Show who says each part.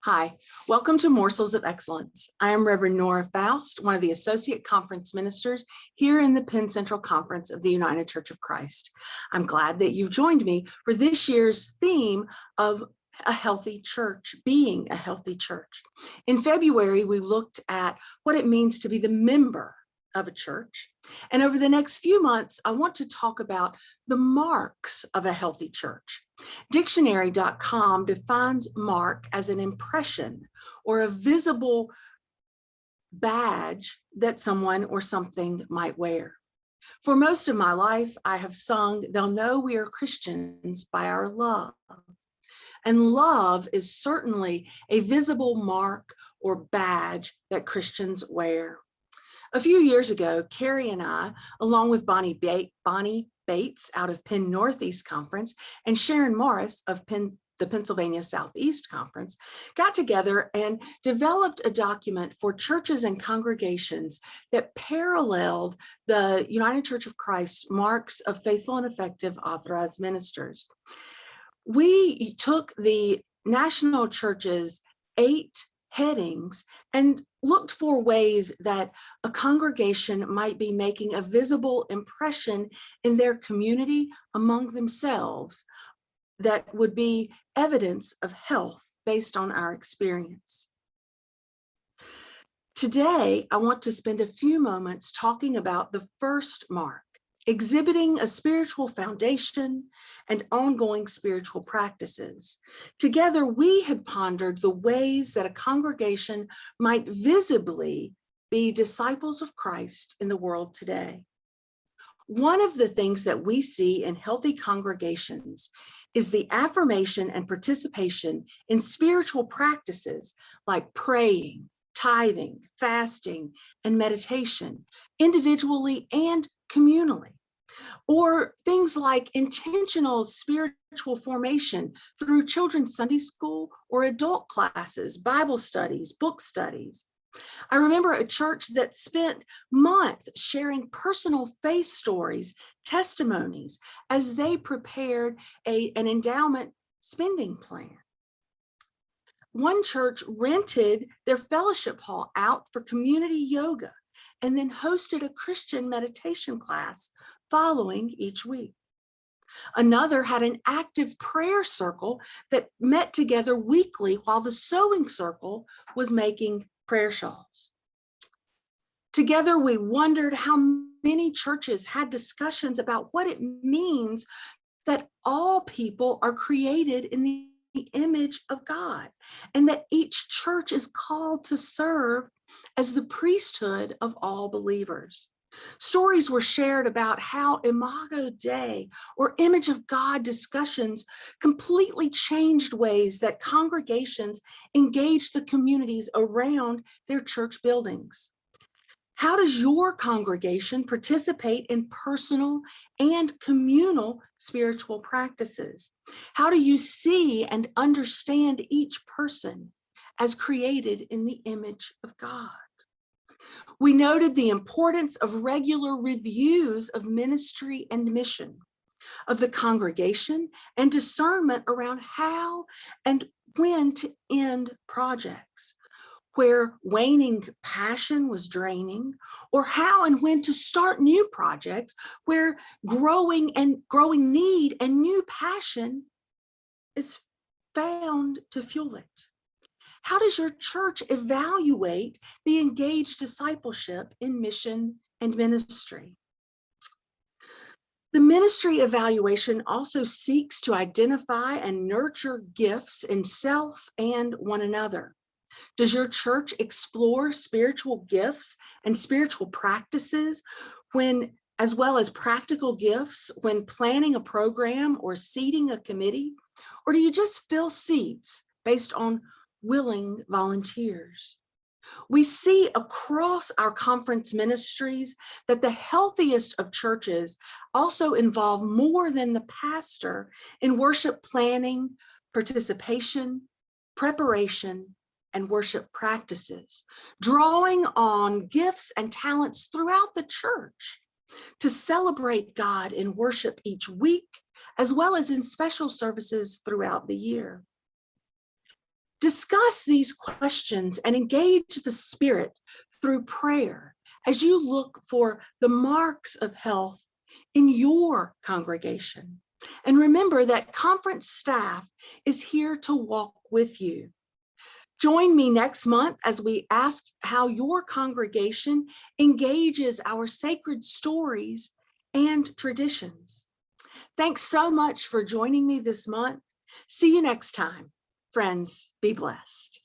Speaker 1: Hi, welcome to Morsels of Excellence. I am Reverend Nora Faust, one of the Associate Conference Ministers here in the Penn Central Conference of the United Church of Christ. I'm glad that you've joined me for this year's theme of a healthy church, being a healthy church. In February, we looked at what it means to be the member of a church. And over the next few months, I want to talk about the marks of a healthy church. Dictionary.com defines mark as an impression or a visible badge that someone or something might wear. For most of my life, I have sung, "They'll know we are Christians by our love." And love is certainly a visible mark or badge that Christians wear. A few years ago, Carrie and I, along with Bonnie Bates out of Penn Northeast Conference and Sharon Morris of the Pennsylvania Southeast Conference, got together and developed a document for churches and congregations that paralleled the United Church of Christ marks of faithful and effective authorized ministers. We took the national church's 8 headings and looked for ways that a congregation might be making a visible impression in their community among themselves that would be evidence of health based on our experience. Today, I want to spend a few moments talking about the first mark, exhibiting a spiritual foundation and ongoing spiritual practices. Together, we had pondered the ways that a congregation might visibly be disciples of Christ in the world today. One of the things that we see in healthy congregations is the affirmation and participation in spiritual practices like praying, tithing, fasting, and meditation, individually and communally. Or things like intentional spiritual formation through children's Sunday school or adult classes, Bible studies, book studies. I remember a church that spent months sharing personal faith stories, testimonies, as they prepared an endowment spending plan. One church rented their fellowship hall out for community yoga and then hosted a Christian meditation class following each week. Another had an active prayer circle that met together weekly while the sewing circle was making prayer shawls. Together, we wondered how many churches had discussions about what it means that all people are created in the image of God, and that each church is called to serve as the priesthood of all believers. Stories were shared about how Imago Dei, or image of God discussions, completely changed ways that congregations engaged the communities around their church buildings. How does your congregation participate in personal and communal spiritual practices? How do you see and understand each person as created in the image of God? We noted the importance of regular reviews of ministry and mission, of the congregation, and discernment around how and when to end projects, where waning passion was draining, or how and when to start new projects, where growing need and new passion is found to fuel it. How does your church evaluate the engaged discipleship in mission and ministry? The ministry evaluation also seeks to identify and nurture gifts in self and one another. Does your church explore spiritual gifts and spiritual practices as well as practical gifts when planning a program or seating a committee? Or do you just fill seats based on willing volunteers? We see across our conference ministries that the healthiest of churches also involve more than the pastor in worship planning, participation, preparation, and worship practices, drawing on gifts and talents throughout the church to celebrate God in worship each week, as well as in special services throughout the year. Discuss these questions and engage the Spirit through prayer as you look for the marks of health in your congregation. And remember that conference staff is here to walk with you. Join me next month as we ask how your congregation engages our sacred stories and traditions. Thanks so much for joining me this month. See you next time. Friends, be blessed.